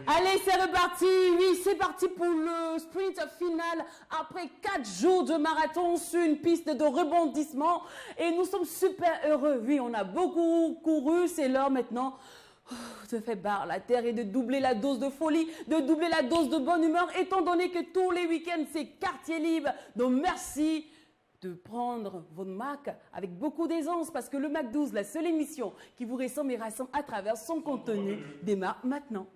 Allez, c'est reparti. Oui, c'est parti pour le sprint final. Après 4 jours de marathon sur une piste de rebondissement. Et nous sommes super heureux. Oui, on a beaucoup couru. C'est l'heure maintenant de faire barre la terre et de doubler la dose de folie, de doubler la dose de bonne humeur, étant donné que tous les week-ends, c'est quartier libre. Donc, merci de prendre votre Mac avec beaucoup d'aisance parce que le Mac 12, la seule émission qui vous ressemble et rassemble à travers son contenu, démarre maintenant.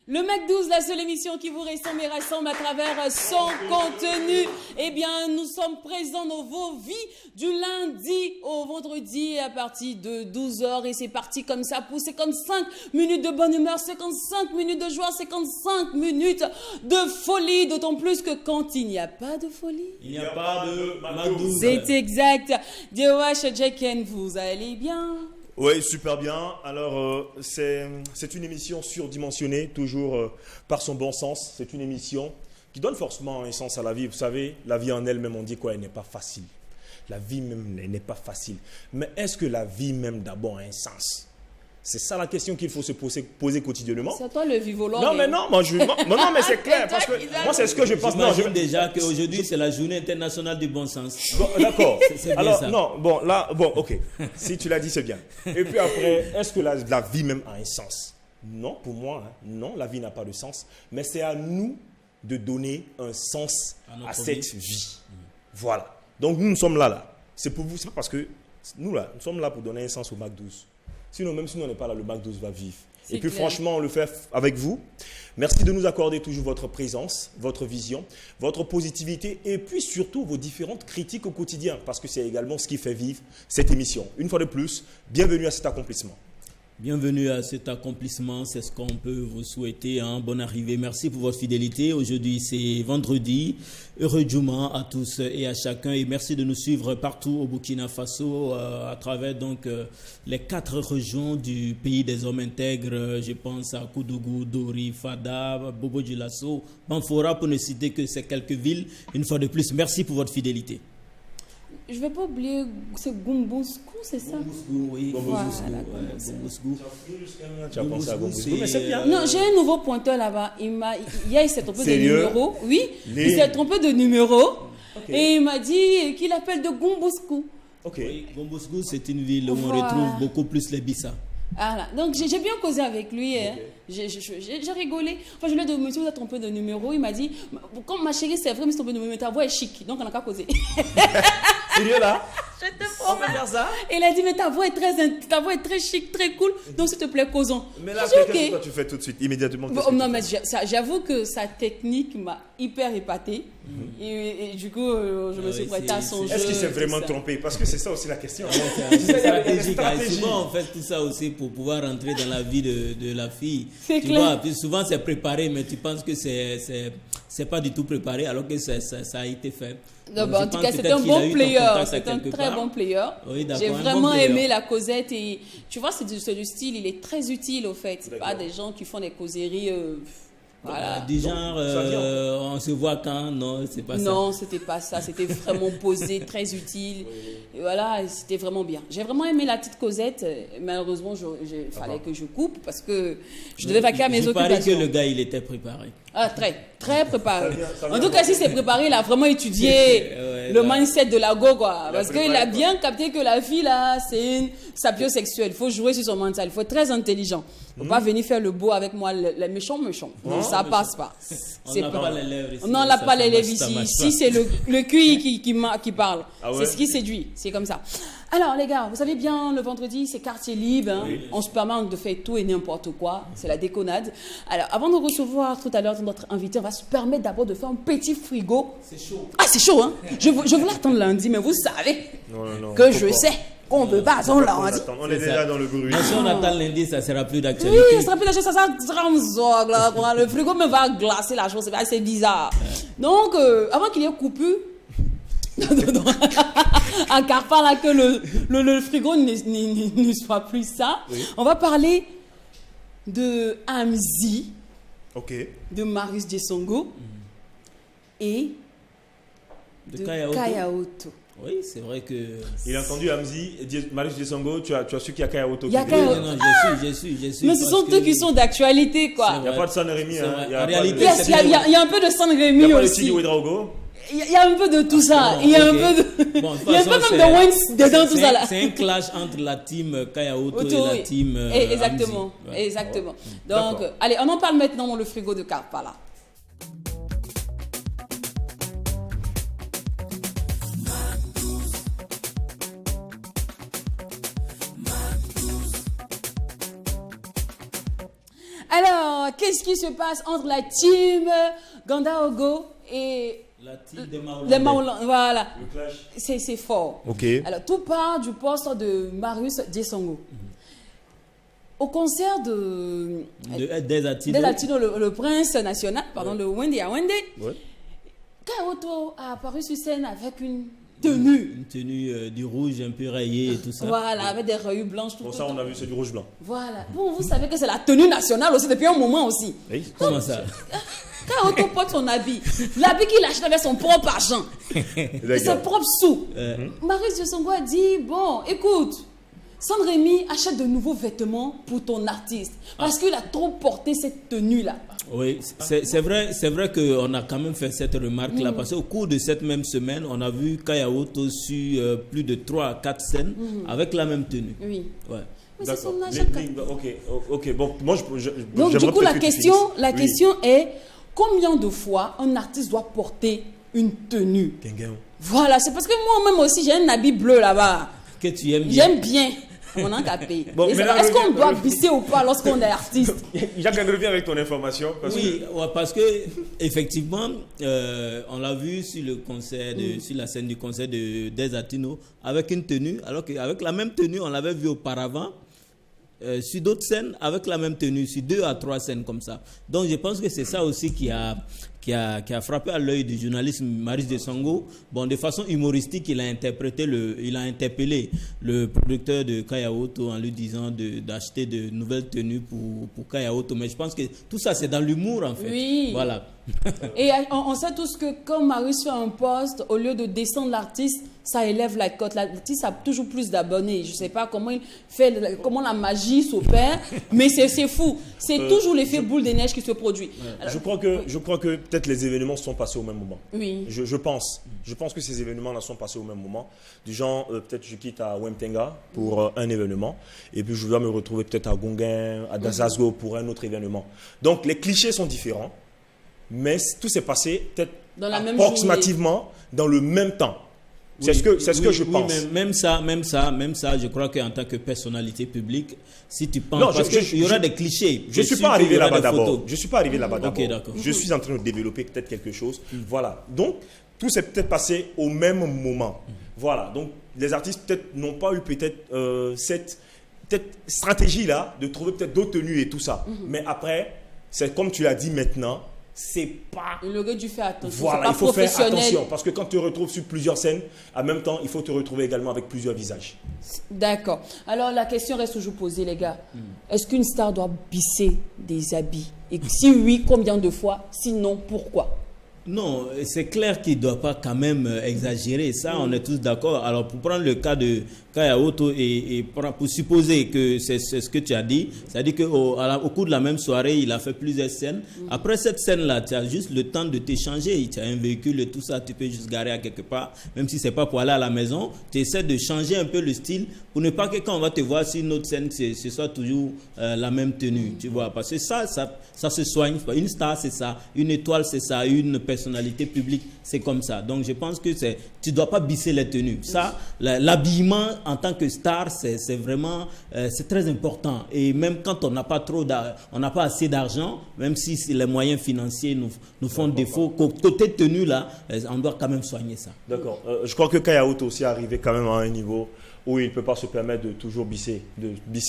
Le Mac 12, la seule émission qui vous ressemble et rassemble à travers son contenu. Eh bien, nous sommes présents dans vos vies du lundi au vendredi à partir de 12h. Et c'est parti comme ça pour 55 minutes de bonne humeur, 55 minutes de joie, 55 minutes de folie. D'autant plus que quand il n'y a pas de folie, il n'y a pas de Mac 12. C'est exact. Diowash Jekken, vous allez bien? Oui, super bien. Alors, c'est une émission surdimensionnée, toujours par son bon sens. C'est une émission qui donne forcément un sens à la vie. Vous savez, la vie en elle-même, on dit quoi? Elle n'est pas facile. La vie même n'est pas facile. Mais est-ce que la vie même d'abord a un sens? C'est ça la question qu'il faut se poser quotidiennement. C'est toi le vivolant. Non, mais non, non, mais c'est clair. Parce que moi, c'est ce que je pense. J'imagine déjà qu'aujourd'hui, c'est la journée internationale du bon sens. Bon, d'accord. Alors, ça. non, bon, là, bon, ok. Si tu l'as dit, c'est bien. Et puis après, est-ce que la vie même a un sens? Non, pour moi, hein, non, la vie n'a pas de sens. Mais c'est à nous de donner un sens à cette vie. Voilà. Donc, nous sommes là. C'est pour vous, c'est pas parce que nous sommes là pour donner un sens au Mac 12. Sinon, même si on n'est pas là, le Mac 12 va vivre. Et puis franchement, on le fait avec vous. Merci de nous accorder toujours votre présence, votre vision, votre positivité et puis surtout vos différentes critiques au quotidien parce que c'est également ce qui fait vivre cette émission. Une fois de plus, bienvenue à cet accomplissement. Bienvenue à cet accomplissement, c'est ce qu'on peut vous souhaiter. Bonne arrivée, merci pour votre fidélité. Aujourd'hui, c'est vendredi. Heureux Djouma à tous et à chacun. Et merci de nous suivre partout au Burkina Faso, à travers donc les 4 régions du pays des hommes intègres. Je pense à Koudougou, Dori, Fada, Bobo Dioulasso, Banfora, pour ne citer que ces quelques villes. Une fois de plus, merci pour votre fidélité. Je ne vais pas oublier, c'est Gumbouskou, c'est ça? Gumbouskou, oui. Gumbouskou. Tu as pensé à Gumbouskou, mais c'est bien. Non, j'ai un nouveau pointeur là-bas. Hier, il s'est trompé de numéro. Oui, il s'est trompé de numéro. Okay. Et il m'a dit qu'il appelle de Gumbouskou. Ok. Oui, Gumbouskou, c'est une ville où on retrouve beaucoup plus les Bissa. Voilà. Donc, j'ai bien causé avec lui. Hein. Okay. J'ai rigolé. Enfin, je lui ai dit, monsieur, vous êtes trompé de numéro. Il m'a dit, comme ma chérie, c'est vrai, mais c'est trompé de numéro, mais ta voix est chic. Donc, on n'a qu'à causer. Sérieux là? Je te promets. Faire ça? Et il a dit, mais ta voix est très chic, très cool. Donc, s'il te plaît, causons. Mais là, qu'est-ce que tu fais tout de suite, immédiatement? Non, mais j'avoue que sa technique m'a hyper épatée. Et du coup, je me suis prêtée à son jeu. Est-ce qu'il s'est vraiment trompé? Parce que c'est ça aussi la question. C'est stratégique. Souvent, on fait tout ça aussi pour pouvoir rentrer dans la vie de la fille. C'est clair. Puis souvent, c'est préparé, mais tu penses que c'est pas du tout préparé, alors que ça a été fait. Non, en tout cas, c'est un bon player. C'est un très bon player. Oui, j'ai vraiment aimé la causette. Et tu vois, c'est du style, il est très utile au fait. C'est pas des gens qui font des causeries. Voilà. Du genre, on se voit quand? Non, c'est pas ça. Non, c'était pas ça. C'était vraiment posé, très utile. Et voilà, c'était vraiment bien. J'ai vraiment aimé la petite causette. Malheureusement, il fallait que je coupe parce que je devais vaquer à mes occupations. Il paraît que le gars, il était préparé. Ah, très préparé. En tout cas, si c'est préparé, il a vraiment étudié le mindset de la go, quoi. Parce qu'il a bien capté que la fille, là, c'est une sapiosexuelle. Il faut jouer sur son mental. Il faut être très intelligent. Il ne faut pas venir faire le beau avec moi, les méchants. Non, ça passe pas. On n'a pas les lèvres ici. On n'a pas les lèvres ici. Ici, c'est le QI qui parle. C'est ce qui séduit. C'est comme ça. Alors, les gars, vous savez bien, le vendredi, c'est quartier libre. Hein. Oui. On se permet de faire tout et n'importe quoi. C'est la déconnade. Alors, avant de recevoir tout à l'heure notre invité, on va se permettre d'abord de faire un petit frigo. C'est chaud. Ah, c'est chaud, hein. Je voulais attendre lundi, mais vous savez que je sais. qu'on veut pas, on l'a dit. On est déjà dans le bruit. Mais si on attend lundi, ça sera plus d'actualité. Oui, ça sera plus d'actualité, ça sera un zog, là, quoi. Le frigo me va glacer la chose, c'est assez bizarre. Donc, avant qu'il y ait coupure, à Carpa, là, que le frigo ne soit plus ça, on va parler de Amzi, de Marius Jesongo et de Kaya Oto. Oui, c'est vrai que... Il a entendu Amzi, Marius Jesongo, tu as su qu'il y a Kaya Oto. Il y a Kaya Oto. Non, je suis. Mais ce sont eux qui sont d'actualité, quoi. Il n'y a pas de San Rémi. En réalité, il y a un peu de San Rémi aussi. Il n'y a pas de Sidi Ouedraogo. Il y a un peu de tout ça. Il y a un peu de... Bon, il y a un peu même de Wens dedans, tout ça là. C'est un clash entre la team Kaya Oto et la team exactement, Amzi. Ouais. exactement. Donc, allez, on en parle maintenant dans le frigo de Carpa, là. Alors, qu'est-ce qui se passe entre la team Gandaogo et La team des les Maoulans? Voilà, Le clash. c'est fort. Ok. Alors, tout part du poste de Marius Jesongo. Au concert Des Latino, le prince national, pardon, le Wendy à Wendy, Ouais. Kaya Oto a apparu sur scène avec une tenue. Une tenue du rouge un peu rayée et tout ça. Voilà, avec des rayures blanches. Pour ça, on a vu, c'est du rouge-blanc. Voilà. Bon, vous savez que c'est la tenue nationale aussi depuis un moment aussi. Oui. Comment ça? Kaya Oto porte son habit. L'habit qu'il achète avec son propre argent. Et ses propres sous. Marius Jesongo a dit, bon, écoute, San-Rémy achète de nouveaux vêtements pour ton artiste. Parce qu'il a trop porté cette tenue-là. Oui, c'est vrai qu'on a quand même fait cette remarque-là. Parce qu'au cours de cette même semaine, on a vu Kaya Oto sur plus de 3 à 4 scènes avec la même tenue. Oui. Ouais. Mais c'est son D'accord. achat. Ok. Bon, moi, Donc, du coup, j'aimerais la peut-être que tu finisses. question est combien de fois un artiste doit porter une tenue? Guinguin. Voilà, c'est parce que moi-même aussi, j'ai un habit bleu là-bas. Que tu aimes bien. J'aime bien. On a qu'à payer. Bon, Est-ce qu'on doit bisser ou pas lorsqu'on est artiste? Jacques, reviens avec ton information. Oui, parce que effectivement, on l'a vu sur le concert, sur la scène du concert de Desatino avec une tenue, alors qu'avec la même tenue, on l'avait vu auparavant sur d'autres scènes avec la même tenue, sur 2 à 3 scènes comme ça. Donc je pense que c'est ça aussi qui a frappé à l'œil du journaliste Marius Jesongo. Bon, de façon humoristique, il a interpellé le producteur de Kaya Oto en lui disant d'acheter de nouvelles tenues pour Kaya Oto. Mais je pense que tout ça, c'est dans l'humour, en fait. Oui. Voilà. Et on sait tous que quand Marius fait un post, au lieu de descendre l'artiste, ça élève la cote. L'artiste a toujours plus d'abonnés. Je ne sais pas comment il fait, comment la magie s'opère, mais c'est fou. C'est toujours l'effet boule de neige qui se produit. Alors, je crois que peut-être les événements sont passés au même moment. Oui. Je pense que ces événements-là sont passés au même moment. Du genre, peut-être je quitte à Wemtenga pour un événement, et puis je dois me retrouver peut-être à Gonguin, à Dazazgo pour un autre événement. Donc les clichés sont différents, mais tout s'est passé peut-être approximativement dans le même temps. C'est ce que je pense. Mais même ça, je crois qu'en tant que personnalité publique, si tu penses, parce qu'il y aura des clichés. Je ne suis pas arrivé là-bas d'abord. Je suis pas arrivé là-bas d'abord. Ok, d'accord. Je suis en train de développer peut-être quelque chose. Voilà. Donc, tout s'est peut-être passé au même moment. Voilà. Donc, les artistes peut-être n'ont pas eu peut-être cette stratégie-là de trouver peut-être d'autres tenues et tout ça. Mais après, c'est comme tu l'as dit maintenant, c'est pas... Il aurait dû faire attention. Voilà, il faut faire attention. Parce que quand tu te retrouves sur plusieurs scènes, en même temps, il faut te retrouver également avec plusieurs visages. D'accord. Alors, la question reste toujours posée, les gars. Est-ce qu'une star doit bisser des habits? Et si oui, combien de fois? Sinon, pourquoi? Non, c'est clair qu'il ne doit pas quand même exagérer. Ça, on est tous d'accord. Alors, pour prendre le cas de Kaya Oto et pour supposer que c'est ce que tu as dit, c'est-à-dire qu'au cours de la même soirée, il a fait plusieurs scènes. Après cette scène-là, tu as juste le temps de t'échanger. Tu as un véhicule et tout ça, tu peux juste garer à quelque part. Même si ce n'est pas pour aller à la maison, tu essaies de changer un peu le style pour ne pas que quand on va te voir sur une autre scène, ce soit toujours la même tenue. Tu vois, parce que ça se soigne. Une star, c'est ça. Une étoile, c'est ça. Une personnalité publique, c'est comme ça. Donc, je pense que tu ne dois pas bisser les tenues. Ça, l'habillement en tant que star, c'est vraiment c'est très important. Et même quand on n'a pas assez d'argent, même si les moyens financiers nous font défaut, côté tenue là, on doit quand même soigner ça. D'accord. Je crois que Kaya Oto aussi est arrivé quand même à un niveau où il ne peut pas se permettre de toujours bisser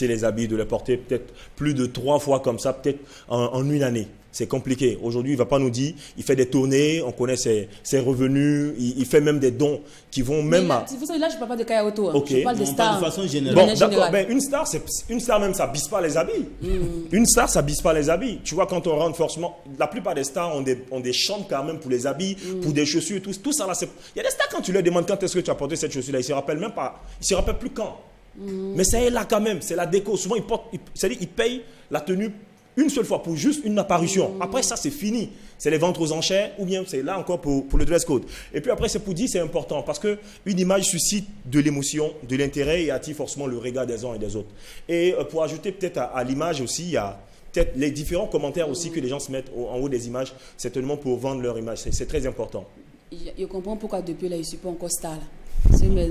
les habits, de les porter peut-être plus de 3 fois comme ça, peut-être en une année. C'est compliqué. Aujourd'hui, il ne va pas nous dire, il fait des tournées, on connaît ses revenus, il fait même des dons qui vont même là, là, je ne parle pas de Kaya Otto, hein. Okay. Je parle des stars. De façon générale. Bon, d'accord, ben, une star même, ça ne bisse pas les habits. Une star, ça ne bisse pas les habits. Tu vois, quand on rentre forcément, la plupart des stars ont des chambres quand même pour les habits, pour des chaussures, tout ça là. Il y a des stars, quand tu leur demandes quand est-ce que tu as porté cette chaussure-là, ils ne se rappellent même pas. Ils ne se rappellent plus quand. Mais ça est là quand même, c'est la déco. Souvent, c'est-à-dire ils payent la tenue une seule fois pour juste une apparition. Après ça, c'est fini. C'est les ventes aux enchères ou bien c'est là encore pour le dress code. Et puis après, c'est pour dire, c'est important parce qu'une image suscite de l'émotion, de l'intérêt et attire forcément le regard des uns et des autres. Et pour ajouter peut-être à l'image aussi, il y a peut-être les différents commentaires aussi que les gens se mettent en haut des images, c'est tellement pour vendre leur image. C'est très important. Je comprends pourquoi depuis là, je ne suis pas encore star là.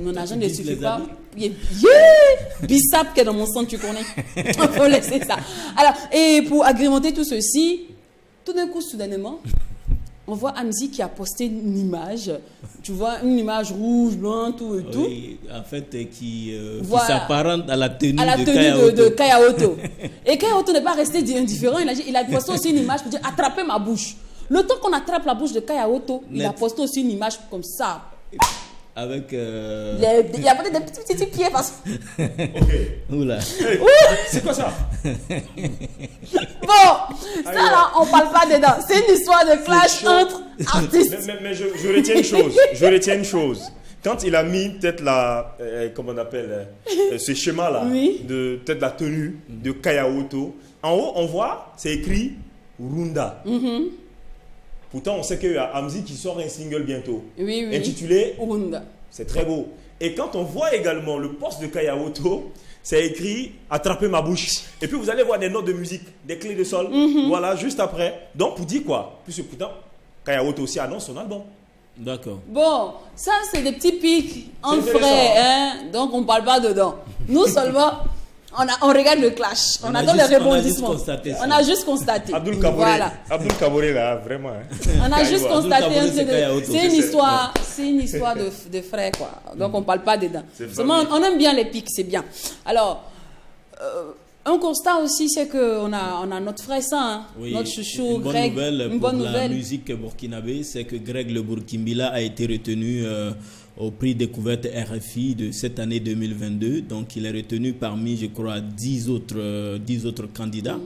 Mon agent ne suffit pas. Bissap qui est dans mon sang, tu connais. Il faut laisser ça. Alors, et pour agrémenter tout ceci, tout d'un coup, soudainement, on voit Hamzy qui a posté une image. Tu vois, une image rouge, blanc, tout et tout. Oui, en fait, qui voilà. s'apparente à la tenue, de Kaya Otto. Et Kaya Otto n'est pas resté indifférent. Il a posté aussi une image pour dire attrapez ma bouche. Le temps qu'on attrape la bouche de Kaya Otto, il a posté aussi une image comme ça. Avec. Il y a peut-être des petits pieds parce que. Oula. Hey, c'est quoi ça? Bon, ça là, on parle pas dedans. C'est une histoire de clash entre artistes. Mais je retiens une chose. Je retiens une chose. Quand il a mis peut-être la. Comment on appelle ce schéma-là, oui. de peut-être la tenue de Kaya Otto, en haut, on voit, c'est écrit Runda. Pourtant, on sait qu'il y a Hamzy qui sort un single bientôt, oui. intitulé Runda. C'est très beau. Et quand on voit également le poste de Kaya Otto, c'est écrit Attraper ma bouche. Et puis vous allez voir des notes de musique, des clés de sol. Voilà, juste après. Donc pour dire quoi? Puisque pourtant, Kaya Otto aussi annonce son album. D'accord. Bon, ça c'est des petits pics en frais, hein? Donc on ne parle pas dedans. Nous seulement, on regarde le clash, on attend les rebondissements. On a juste constaté. Abdul Kaboré là, vraiment. On a juste constaté. C'est une histoire de frères, quoi. Donc on ne parle pas dedans. Seulement, on aime bien les pics, c'est bien. Alors, un constat aussi, c'est qu'on a notre frère saint, oui, notre chouchou Greg. Une bonne nouvelle pour la musique burkinabé, c'est que Greg le Burkimbila a été retenu au prix découverte RFI de cette année 2022. Donc il est retenu parmi, je crois, 10 autres candidats.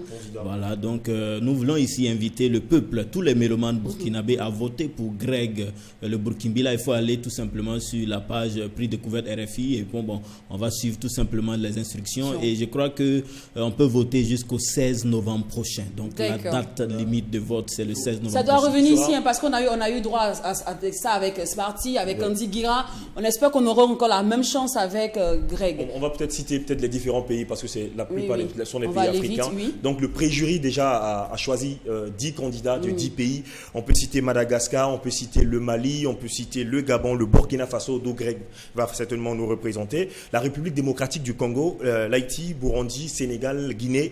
Voilà, donc nous voulons ici inviter le peuple, tous les mélomanes burkinabés à voter pour Greg le Burkimbila. Il faut aller tout simplement sur la page prix découverte RFI et bon, on va suivre tout simplement les instructions et je crois que on peut voter jusqu'au 16 novembre prochain. Donc la date limite de vote, c'est le 16 novembre. Ça doit revenir ici hein, parce qu'on a eu droit à ça avec Smarty, avec Andy Guira. On espère qu'on aura encore la même chance avec Greg. On va peut-être citer les différents pays parce que c'est la plupart sont les pays africains. Vite, Donc le préjury déjà a choisi 10 candidats de 10 pays. On peut citer Madagascar, on peut citer le Mali, on peut citer le Gabon, le Burkina Faso, d'où Greg va certainement nous représenter, la République démocratique du Congo, l'Haïti, Burundi, Sénégal, Guinée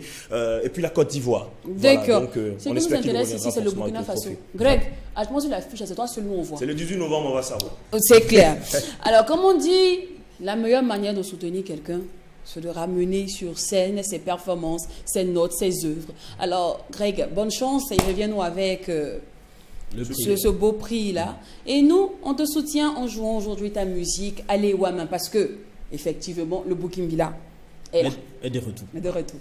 et puis la Côte d'Ivoire. D'accord. Voilà, ce qui nous intéresse ici, c'est le Burkina Faso. Greg, attends sur la fiche, c'est toi celui où on voit. C'est le 18 novembre, on va savoir. C'est clair. Alors, comme on dit, la meilleure manière de soutenir quelqu'un, c'est de ramener sur scène ses performances, ses notes, ses œuvres. Alors, Greg, bonne chance et reviens-nous avec ce beau prix-là. Et nous, on te soutient en jouant aujourd'hui ta musique, Allez Ouamin, parce que, effectivement, le Burkimbila est là. Et de retour. Et de retour.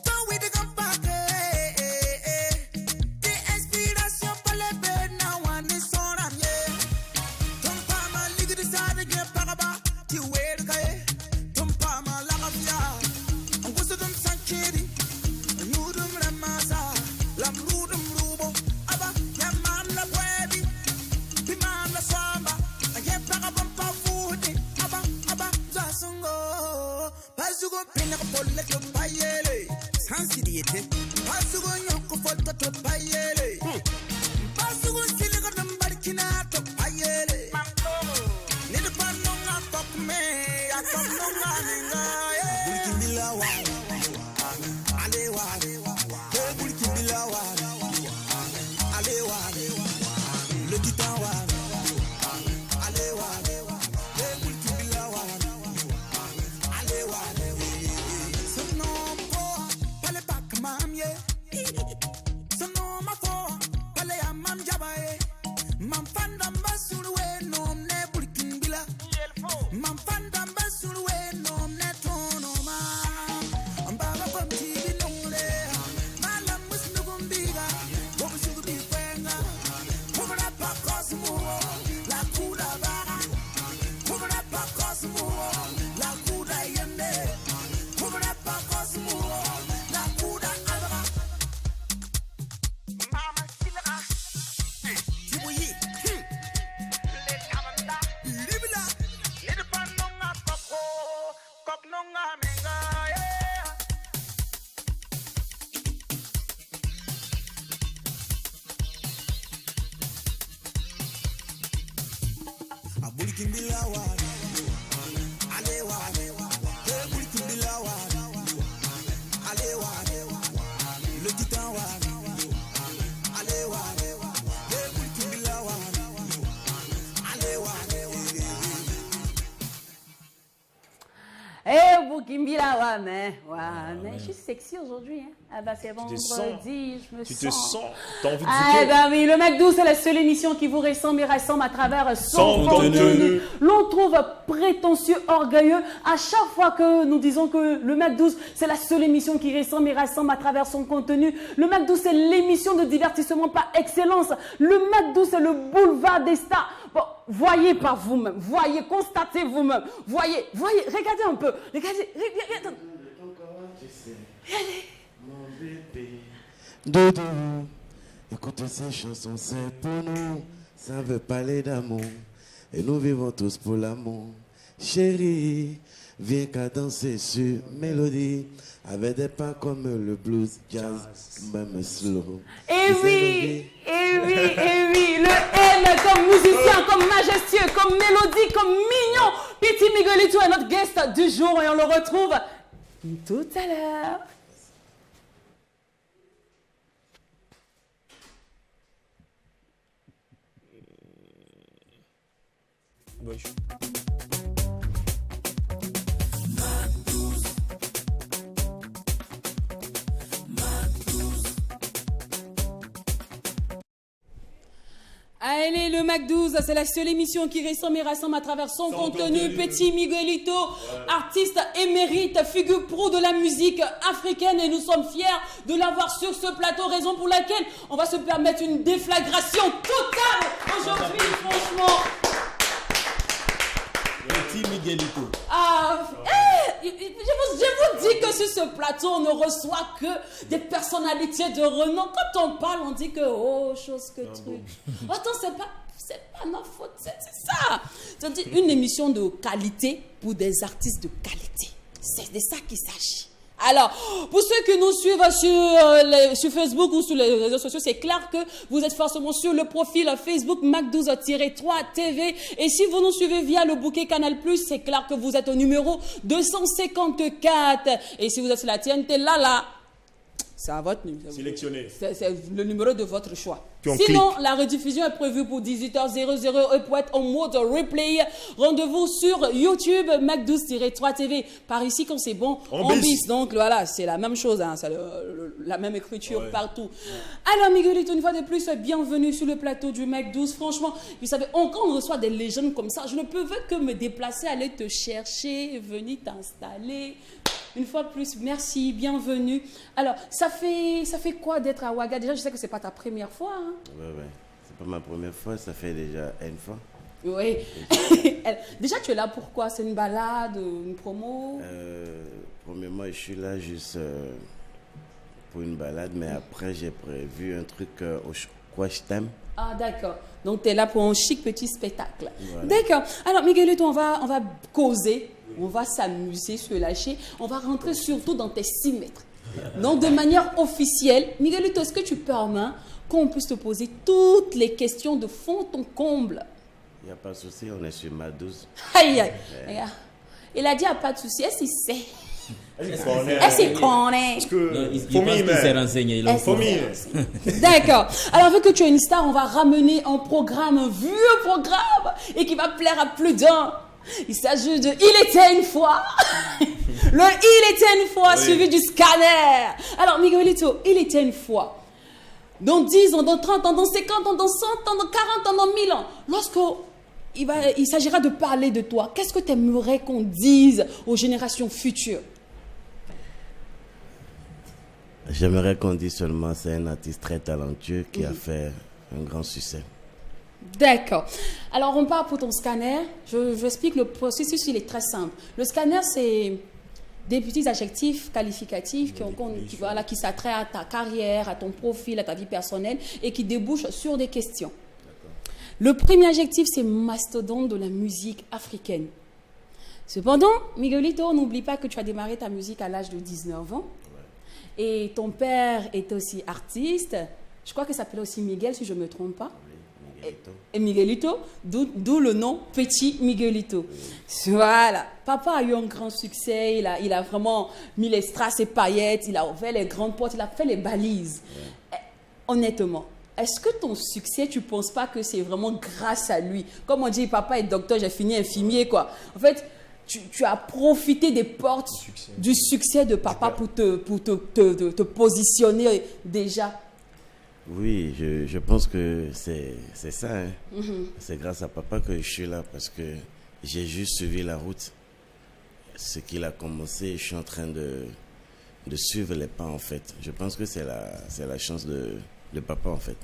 Don't Eh, Boukimbila, ouais, mais je suis sexy aujourd'hui. Hein. Ah bah c'est vendredi, je me tu sens. te sens, t'as envie de Ah zouker. bah oui, le McDo, c'est la seule émission qui vous ressemble et rassemble à travers son contenu. L'on trouve prétentieux, orgueilleux. À chaque fois que nous disons que le McDo, c'est la seule émission qui ressemble et rassemble à travers son contenu. Le McDo, c'est l'émission de divertissement par excellence. Le McDo, c'est le boulevard des stars. Bon, voyez par vous-même, voyez, constatez vous-même, voyez, regardez un peu, regardez. Mon bébé, Dodo, écoute ces chansons, c'est pour nous. Ça veut parler d'amour, et nous vivons tous pour l'amour. Chérie, viens qu'à danser sur mélodie, avec des pas comme le blues, jazz, même slow. Et oui, le M comme musicien, comme majestueux, comme mélodie, comme mignon. Petit Miguelito est notre guest du jour et on le retrouve tout à l'heure. Ouais, Allez, le Mac12, c'est la seule émission qui ressemble et rassemble à travers son contenu. Petit Miguelito, artiste émérite, figure pro de la musique africaine et nous sommes fiers de l'avoir sur ce plateau, raison pour laquelle on va se permettre une déflagration totale aujourd'hui, franchement. Petit Miguelito. Je vous dis que sur ce plateau, on ne reçoit que des personnalités de renom. Quand on parle, on dit que, oh, chose que truc. Attends, c'est pas notre faute, c'est ça. C'est une émission de qualité pour des artistes de qualité. C'est de ça qu'il s'agit. Alors, pour ceux qui nous suivent sur Facebook ou sur les réseaux sociaux, c'est clair que vous êtes forcément sur le profil Facebook Mac12-3 TV. Et si vous nous suivez via le bouquet Canal+, c'est clair que vous êtes au numéro 254. Et si vous êtes sur la TNT, là, c'est à votre numéro. sélectionné. C'est le numéro de votre choix. Puis on Sinon, clique. la rediffusion est prévue pour 18h00 et pour être en mode replay. Rendez-vous sur YouTube, Mac12-3 TV. Par ici, quand c'est bon, En bis. Donc voilà, c'est la même chose, hein, c'est la même écriture partout. Alors, Miguelito, une fois de plus, bienvenue sur le plateau du Mac12. Franchement, vous savez, quand on reçoit des légendes comme ça, je ne peux que me déplacer, aller te chercher, venir t'installer. Une fois de plus, merci, bienvenue. Alors, ça fait quoi d'être à Ouaga? Déjà, je sais que c'est pas ta première fois. Hein? Ouais. C'est pas ma première fois, ça fait déjà une fois. Oui. Déjà, tu es là pourquoi? C'est une balade, une promo? Premièrement, je suis là juste pour une balade, mais après, j'ai prévu un truc quoi je t'aime. Ah, d'accord. Donc, tu es là pour un chic petit spectacle. Voilà. D'accord. Alors, Miguelito, on va causer, on va s'amuser, se lâcher. On va rentrer surtout dans tes 6 mètres. Donc, de manière officielle, Miguelito, est-ce que tu permets qu'on puisse te poser toutes les questions de fond en comble? Il n'y a pas de souci, on est sur ma 12. Aïe, aïe. Regarde. Il a dit, pas de souci. Est-ce qu'il sait? Est-ce qu'il connaît? Parce que, Non, il pense qu'il s'est renseigné. il en faut. D'accord. Alors, vu que tu es une star, on va ramener un programme, un vieux programme, et qui va plaire à plus d'un. Il s'agit de Il était une fois. Le Il était une fois, suivi du scanner. Alors, Miguelito, Il était une fois. Dans 10 ans, dans 30 ans, dans 50 ans, dans 100 ans, dans 40 ans, dans 1000 ans. Il s'agira de parler de toi. Qu'est-ce que tu aimerais qu'on dise aux générations futures? J'aimerais qu'on dise seulement c'est un artiste très talentueux qui a fait un grand succès. D'accord. Alors, on part pour ton scanner. Je explique le processus, il est très simple. Le scanner, c'est des petits adjectifs qualificatifs qui s'attraient à ta carrière, à ton profil, à ta vie personnelle et qui débouchent sur des questions. Le premier adjectif, c'est mastodonte de la musique africaine. Cependant, Miguelito, n'oublie pas que tu as démarré ta musique à l'âge de 19 ans. Et ton père est aussi artiste. Je crois que ça s'appelait aussi Miguel, si je ne me trompe pas. Miguelito. Et Miguelito, d'où le nom Petit Miguelito. Voilà. Papa a eu un grand succès. Il a vraiment mis les strass et paillettes. Il a ouvert les grandes portes. Il a fait les balises. Honnêtement, est-ce que ton succès, tu ne penses pas que c'est vraiment grâce à lui? Comme on dit, papa est docteur, j'ai fini infirmier, quoi. En fait, tu as profité des portes du succès de papa pour te positionner déjà. Oui, je pense que c'est ça. Hein. C'est grâce à papa que je suis là parce que j'ai juste suivi la route. Ce qu'il a commencé, je suis en train de suivre les pas en fait. Je pense que c'est la chance de papa en fait.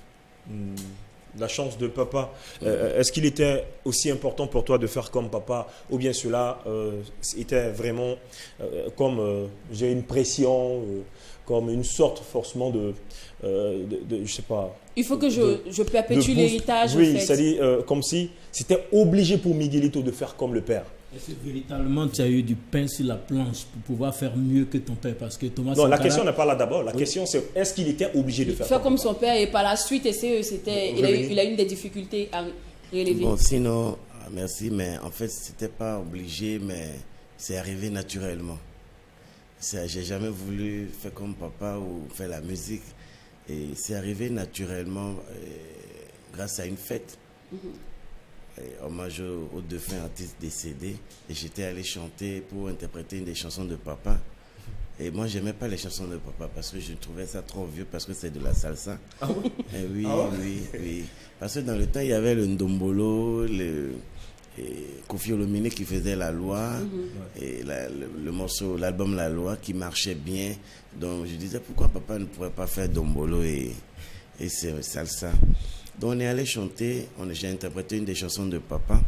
La chance de papa. Est-ce qu'il était aussi important pour toi de faire comme papa ou bien cela était vraiment comme j'ai une pression, comme une sorte forcément de je sais pas. Il faut que je perpétue l'héritage. Oui, en fait. c'est-à-dire comme si c'était obligé pour Miguelito de faire comme le père. Est-ce que véritablement tu as eu du pain sur la planche pour pouvoir faire mieux que ton père? Parce que Thomas Non, Sankara, la question n'est pas là d'abord. La question c'est est-ce qu'il était obligé de faire Faire comme son père et par la suite, il a eu des difficultés à relever. Bon, sinon, merci, mais en fait, c'était pas obligé, mais c'est arrivé naturellement. J'ai jamais voulu faire comme papa ou faire la musique. Et c'est arrivé naturellement grâce à une fête. Hommage aux défunts artistes décédés. Et j'étais allé chanter pour interpréter une des chansons de papa. Et moi, j'aimais pas les chansons de papa parce que je trouvais ça trop vieux parce que c'est de la salsa. Ah oui? Et oui, Ah ouais? oui. Parce que dans le temps, il y avait le ndombolo, Kofi Olomide qui faisait La Loi, et le morceau, l'album La Loi qui marchait bien. Donc je disais pourquoi papa ne pourrait pas faire ndombolo et c'est salsa. Donc on est allé chanter, j'ai interprété une des chansons de papa.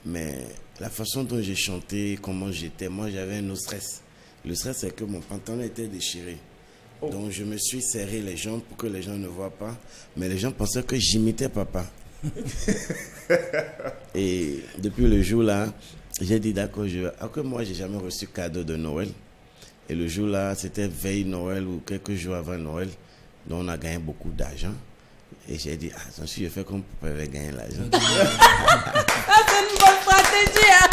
Mais la façon dont j'ai chanté, comment j'étais, moi j'avais un stress. Le stress, c'est que mon pantalon était déchiré. Oh. Donc je me suis serré les jambes pour que les gens ne voient pas. Mais les gens pensaient que j'imitais papa. Et depuis le jour-là, j'ai dit d'accord, après moi, j'ai jamais reçu cadeau de Noël. Et le jour-là, c'était veille Noël ou quelques jours avant Noël. Donc on a gagné beaucoup d'argent. Et j'ai dit, attention, je fais comme papa avait gagné l'argent. C'est une bonne stratégie, hein?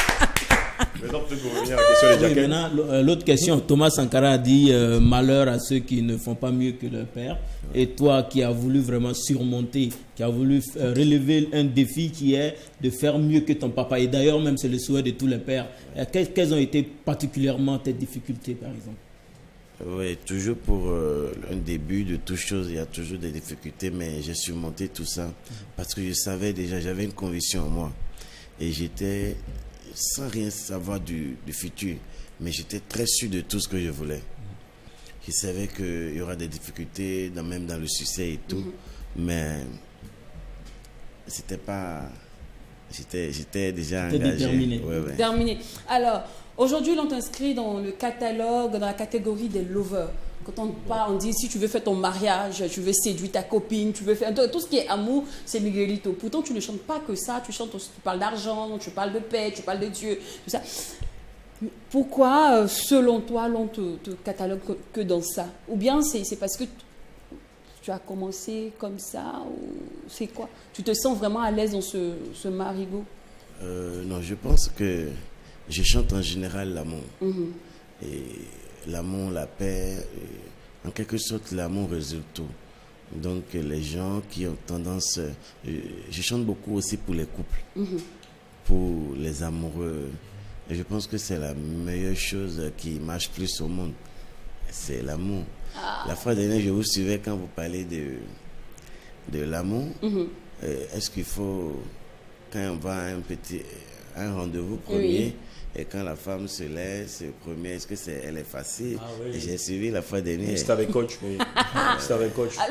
Maintenant, peut-être pour revenir à la question des Oui, jackets. maintenant, l'autre question, Thomas Sankara a dit malheur à ceux qui ne font pas mieux que leur père. Et toi qui as voulu vraiment surmonter, qui as voulu relever un défi qui est de faire mieux que ton papa. Et d'ailleurs, même c'est le souhait de tous les pères. Quelles ont été particulièrement tes difficultés, par exemple? Oui, toujours pour un début de toute chose, il y a toujours des difficultés, mais j'ai surmonté tout ça parce que je savais déjà, j'avais une conviction en moi. Et j'étais sans rien savoir du futur, mais j'étais très sûr de tout ce que je voulais. Je savais qu'il y aura des difficultés, même dans le succès et tout, mais c'était pas... J'étais déjà engagé. Déterminé. Ouais. Terminé. Alors, aujourd'hui, l'on t'inscrit dans le catalogue, dans la catégorie des lovers. Quand on parle, on dit si tu veux faire ton mariage, tu veux séduire ta copine, tu veux faire tout ce qui est amour, c'est Miguelito. Pourtant, tu ne chantes pas que ça, tu chantes aussi, tu parles d'argent, tu parles de paix, tu parles de Dieu, tout ça. Pourquoi, selon toi, l'on te catalogue que dans ça? Ou bien c'est parce que tu as commencé comme ça, ou c'est quoi? Tu te sens vraiment à l'aise dans ce marigot? Non, je pense que je chante en général l'amour. Et l'amour, la paix, en quelque sorte, l'amour résulte tout. Donc, les gens qui ont tendance... je chante beaucoup aussi pour les couples, pour les amoureux. Et je pense que c'est la meilleure chose qui marche plus au monde. C'est l'amour. La fois dernière, je vous suivais quand vous parlez de l'amour. Est-ce qu'il faut, quand on va à un rendez-vous premier, et quand la femme se laisse premier, est-ce que elle est facile? Et j'ai suivi la fois dernière. C'est avec coach, oui. C'est avec coach. Ah,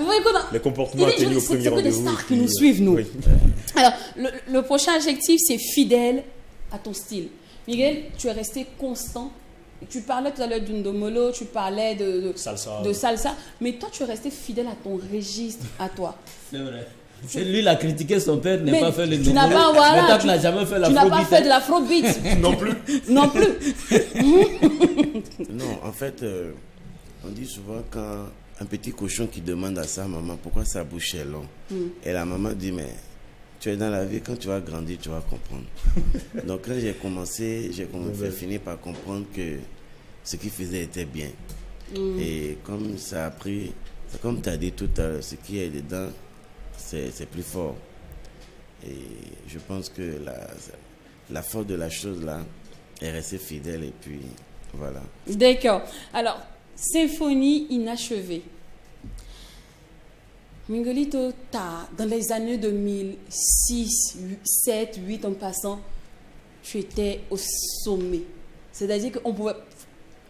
les comportements atteignus au premier rendez-vous. C'est des stars qui nous suivent, nous. Oui. Alors, le prochain adjectif, c'est fidèle à ton style. Miguel, tu es resté constant. Tu parlais tout à l'heure d'Undomolo, tu parlais de salsa, mais toi, tu es resté fidèle à ton registre, à toi. C'est vrai. Lui, il a critiqué son père, n'a pas fait le tu n'as pas, voilà, mais toi, tu n'as jamais fait tu n'as pas fait de l'afrobeat. Non plus. Non plus. Non, en fait, on dit souvent quand un petit cochon qui demande à sa maman pourquoi sa bouche est longue, et la maman dit, mais tu es dans la vie, quand tu vas grandir, tu vas comprendre. Donc quand j'ai fini par comprendre que ce qu'il faisait était bien. Et comme ça a pris, comme tu as dit tout à l'heure, ce qui est dedans, c'est plus fort. Et je pense que la force de la chose là est restée fidèle, et puis voilà. D'accord. Alors, symphonie inachevée. Miguelito, dans les années 2006, 7, 8 en passant, tu étais au sommet. C'est-à-dire qu'on pouvait...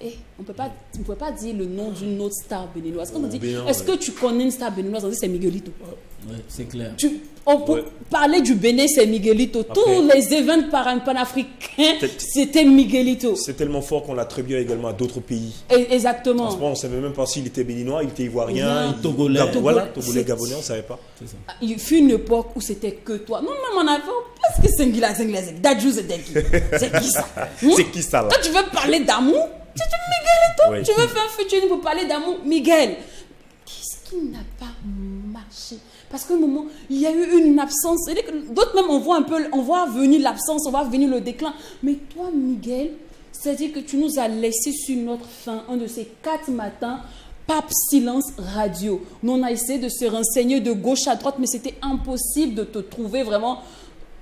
on ne pouvait pas dire le nom d'une autre star béninoise. Quand on dit, est-ce que tu connais une star béninoise? On dit c'est Miguelito. Oui, c'est clair. On peut parler du Bénin, c'est Miguelito. Après, tous les événements panafricains, c'était Miguelito. C'est tellement fort qu'on l'attribue également à d'autres pays. Exactement. En ce moment, on ne savait même pas s'il était béninois, il était ivoirien, Togolais. Togolais, gabonais, on ne savait pas. Il fut une époque où c'était que toi. Non, même en avant, parce que c'est Dadjou, c'était qui? C'est qui ça? C'est qui ça là? Toi, tu veux parler d'amour? Tu dis Miguelito. Tu veux faire un featuring pour parler d'amour? Miguel. Qu'est-ce qui n'a pas marché? Parce qu'à un moment, il y a eu une absence. D'autres même, on voit venir l'absence, on voit venir le déclin. Mais toi, Miguel, c'est-à-dire que tu nous as laissé sur notre faim un de ces 4 matins, Pape Silence Radio. Nous, on a essayé de se renseigner de gauche à droite, mais c'était impossible de te trouver vraiment.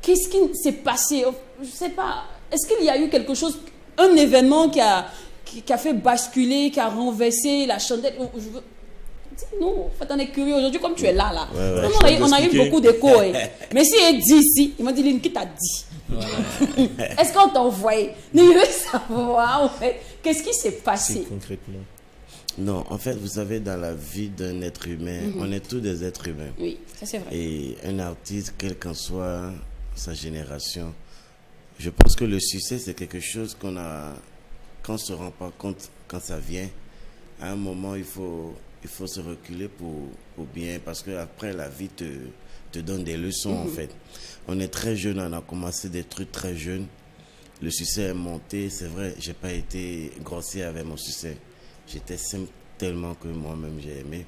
Qu'est-ce qui s'est passé? Je ne sais pas. Est-ce qu'il y a eu quelque chose, un événement qui a fait basculer, qui a renversé la chandelle? Non, en fait, on est curieux aujourd'hui, comme tu es là. On a eu beaucoup d'échos. Mais si il dit ici, il m'a dit, Lynn, qui t'a dit? Est-ce qu'on t'a envoyé? Nous voulons savoir, en fait, qu'est-ce qui s'est passé? Concrètement. Non, en fait, vous savez, dans la vie d'un être humain, on est tous des êtres humains. Oui, ça c'est vrai. Et un artiste, quelle qu'en soit sa génération, je pense que le succès, c'est quelque chose qu'on ne se rend pas compte quand ça vient. À un moment, il faut se reculer pour bien, parce que après la vie te donne des leçons en fait. On est très jeune, on a commencé des trucs très jeunes. Le succès est monté, c'est vrai, j'ai pas été grossier avec mon succès. J'étais simple tellement que moi-même j'ai aimé.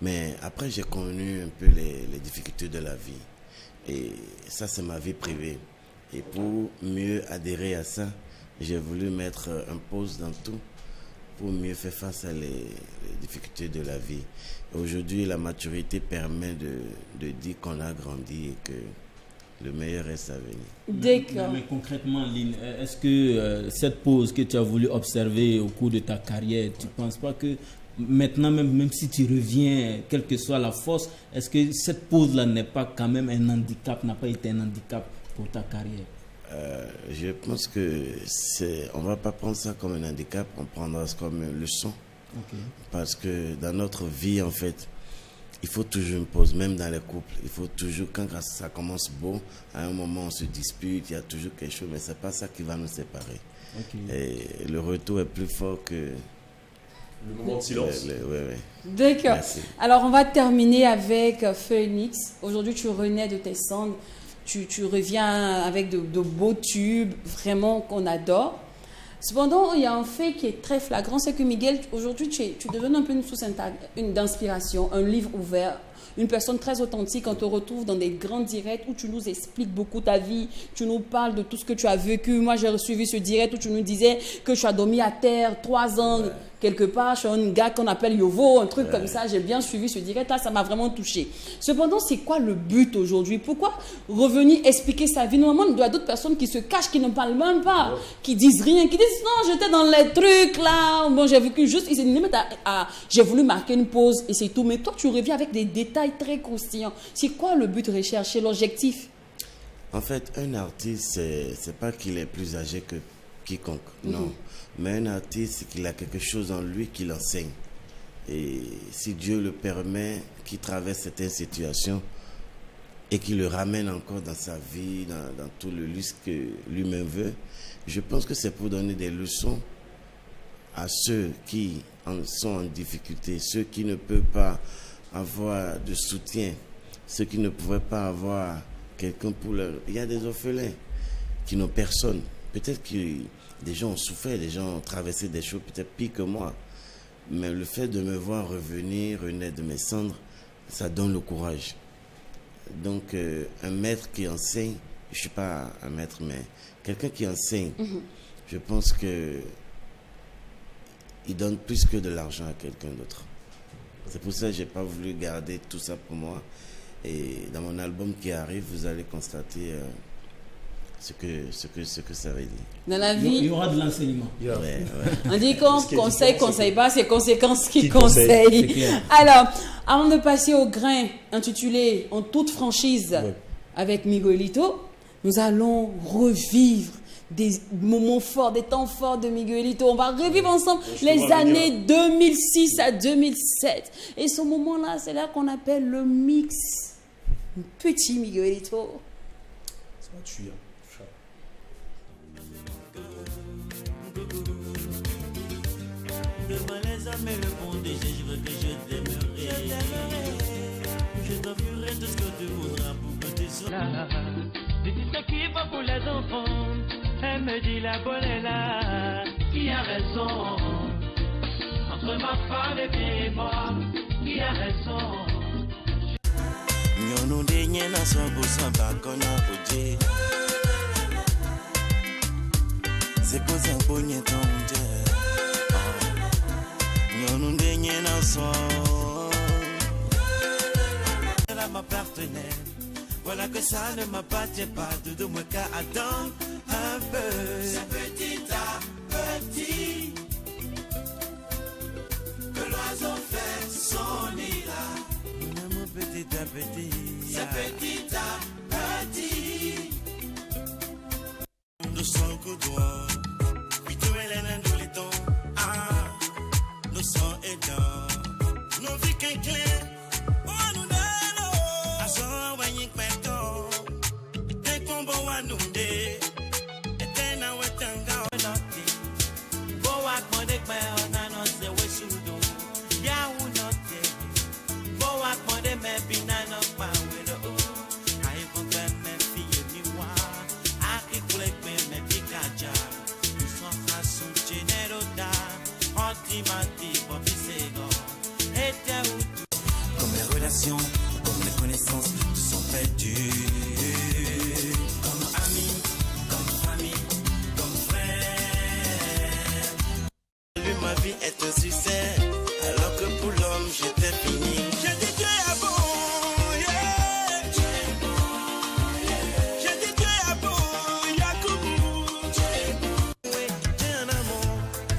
Mais après j'ai connu un peu les difficultés de la vie. Et ça c'est ma vie privée. Et pour mieux adhérer à ça, j'ai voulu mettre un pause dans tout, pour mieux faire face à les difficultés de la vie. Aujourd'hui, la maturité permet de dire qu'on a grandi et que le meilleur reste à venir. D'accord. Mais concrètement, Lynn, est-ce que cette pause que tu as voulu observer au cours de ta carrière, tu ne penses pas que maintenant, même si tu reviens, quelle que soit la force, est-ce que cette pause-là n'est pas quand même un handicap, n'a pas été un handicap pour ta carrière? Je pense que on va pas prendre ça comme un handicap, on prendra ça comme une leçon. Okay. Parce que dans notre vie, en fait, il faut toujours une pause, même dans les couples. Il faut toujours, quand ça commence beau, à un moment on se dispute, il y a toujours quelque chose, mais c'est pas ça qui va nous séparer. Okay. Et le retour est plus fort que Le moment de silence. Ouais. D'accord. Merci. Alors, on va terminer avec Phoenix. Aujourd'hui, tu renais de tes cendres. Tu reviens avec de beaux tubes, vraiment qu'on adore. Cependant, il y a un fait qui est très flagrant, c'est que Miguel, aujourd'hui, tu deviens un peu une source d'inspiration, un livre ouvert, une personne très authentique. On te retrouve dans des grands directs où tu nous expliques beaucoup ta vie, tu nous parles de tout ce que tu as vécu. Moi, j'ai suivi ce direct où tu nous disais que tu as dormi à terre 3 ans quelque part chez un gars qu'on appelle Yovo, un truc comme ça. J'ai bien suivi ce direct, là, ça m'a vraiment touché. Cependant, c'est quoi le but aujourd'hui? Pourquoi revenir expliquer sa vie? Normalement, il y a d'autres personnes qui se cachent, qui ne parlent même pas, qui disent rien, qui disent non, j'étais dans les trucs là, bon, j'ai vécu juste, ils se limitent j'ai voulu marquer une pause et c'est tout. Mais toi, tu reviens avec des détails très croustillants. C'est quoi le but recherché, l'objectif? En fait, un artiste, c'est pas qu'il est plus âgé que quiconque, non. Mais un artiste, c'est qu'il a quelque chose en lui qui l'enseigne. Et si Dieu le permet, qu'il traverse certaines situations et qu'il le ramène encore dans sa vie, dans tout le luxe que lui-même veut, je pense que c'est pour donner des leçons à ceux qui sont en difficulté, ceux qui ne peuvent pas avoir de soutien, ceux qui ne pouvaient pas avoir quelqu'un pour leur... Il y a des orphelins qui n'ont personne. Peut-être que des gens ont souffert, des gens ont traversé des choses peut-être pires que moi. Mais le fait de me voir revenir, renaître de mes cendres, ça donne le courage. Donc, un maître qui enseigne, je ne suis pas un maître, mais quelqu'un qui enseigne, je pense que il donne plus que de l'argent à quelqu'un d'autre. C'est pour ça que je n'ai pas voulu garder tout ça pour moi. Et dans mon album qui arrive, vous allez constater ce que ça veut dire. Dans la vie, Il y aura de l'enseignement. Ouais. on dit qu'on conseille pas, c'est conséquences qui C'est conseillent. clair. Alors, avant de passer au grain intitulé En toute franchise Ouais. avec Miguelito, nous allons revivre des moments forts, des temps forts de Miguelito. On va revivre ensemble les années 2006 à 2007. Et ce moment-là, c'est là qu'on appelle le mix. Petit Miguelito. Ça va tuer. Devant les hommes et le monde, je jure que je t'aimerai. Je t'offrirai tout ce que tu voudras pour que tu sois là. Je dis ce qui va pour les enfants. Elle me dit la bonne est là. Qui a raison? Entre ma femme et moi, qui a raison? Nyono de nyena so busa bakona oje. C'est quoi ça bonne tonde? Nyono de nyena so. Elle a ma partenaire. Voilà que ça ne m'appartient pas de moi qu'à attendre un peu. C'est petit à petit que l'oiseau fait son nid là. Mon amour petit à petit. C'est petit à petit. Nous sommes que droit. Puis tout est l'un de l'étang. Ah, nous sommes aidants. Nous vivons qu'un clair. Oh, nous n'allons. Comme les relations, comme les connaissances, tout sont perdus. Comme amis, comme famille, comme frère. Lui, ma vie est un succès, alors que pour l'homme, j'étais fini. J'ai dit Dieu est bon, yeah. Dieu est bon, yeah. J'ai dit Dieu est bon, Yacoubou. Dieu est bon, oui. J'ai un amour,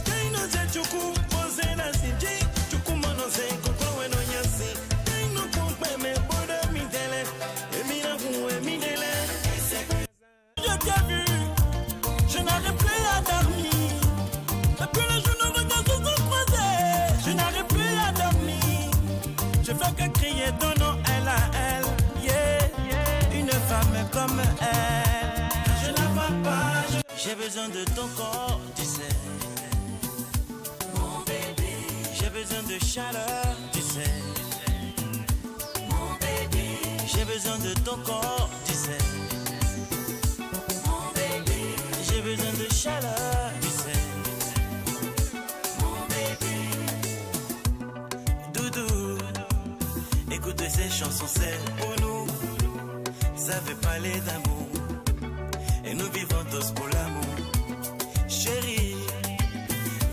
j'ai une osée, tu coupes, posé la CG, tu coupes mon osée, coco, et non, yassi. J'ai une pompe, mais bon de mi délai, et mi avou, et mi délai. Je t'ai vu, je n'arrive plus à dormir. Depuis le jour où nos regards se sont croisés, je n'arrive plus à dormir. Je fais que crier ton nom, elle à elle, yeah. Une femme comme elle, je la vois pas. J'ai besoin de ton corps, tu sais. Mon bébé, chaleur, tu sais. Mon baby, j'ai besoin de ton corps, tu sais. Mon baby, j'ai besoin de chaleur, tu sais. Mon baby, doudou, écoute ces chansons, c'est pour nous. Ça fait parler d'amour, et nous vivons tous pour l'amour. Chérie,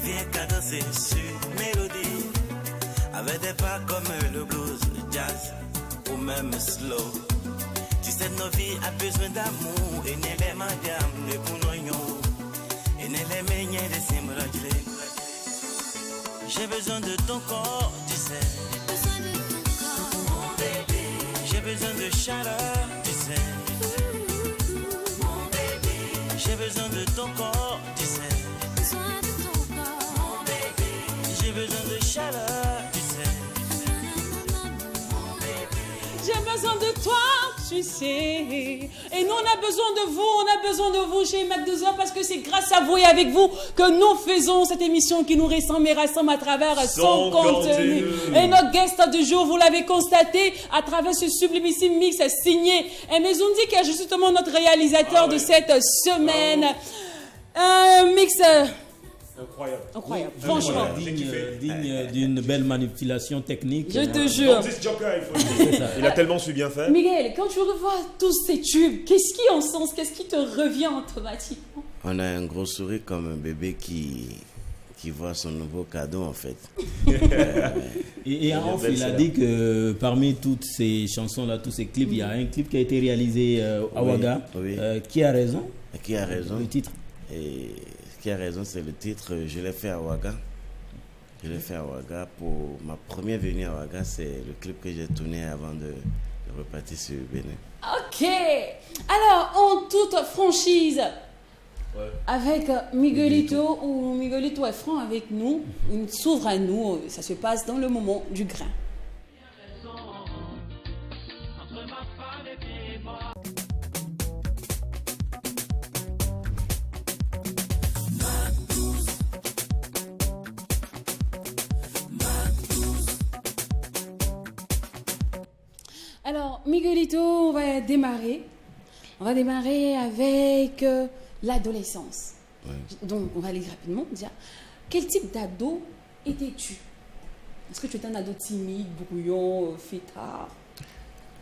viens cadencer sur mélodie, avec des pas comme le blues, le jazz ou même slow. Tu sais, nos vies a besoin d'amour, et n'est les madame, les pounoyons, et n'est les meilleurs de Simradjé. J'ai besoin de ton corps, tu sais. Mon baby, j'ai besoin de chaleur, tu sais. Mon baby, j'ai besoin de ton corps, tu sais. Mon baby, j'ai besoin de chaleur, tu sais. Mon baby, J'ai besoin de toi, tu sais. Et nous, on a besoin de vous. On a besoin de vous chez Mac2O parce que c'est grâce à vous et avec vous que nous faisons cette émission qui nous ressemble et rassemble à travers son contenu. Et notre guest du jour, vous l'avez constaté à travers ce sublimissime mix signé Emezundi, qui est justement notre réalisateur de cette semaine. Un mix incroyable, franchement. Digne d'une belle manipulation technique. Je te jure. This Joker, il faut le dire. Il a tellement su bien faire. Miguel, quand tu revois tous ces tubes, qu'est-ce qui en sens, qu'est-ce qui te revient automatiquement? On a un gros sourire comme un bébé qui voit son nouveau cadeau en fait. Et Aouf, il a dit que parmi toutes ces chansons-là, tous ces clips, il y a un clip qui a été réalisé à Ouaga. Oui. Qui a raison? Qui a raison? Le titre. Et qui a raison, c'est le titre. Je l'ai fait à Ouaga. Je l'ai fait à Ouaga. Pour ma première venue à Ouaga, c'est le clip que j'ai tourné avant de repartir sur Bénin. Ok. Alors, en toute franchise, avec Miguelito, ou Miguelito est franc avec nous, il s'ouvre à nous, ça se passe dans le moment du grain. Alors, Miguelito, on va démarrer. On va démarrer avec l'adolescence. Ouais. Donc, on va aller rapidement. Déjà, quel type d'ado étais-tu? Est-ce que tu étais un ado timide, brouillon, fêtard?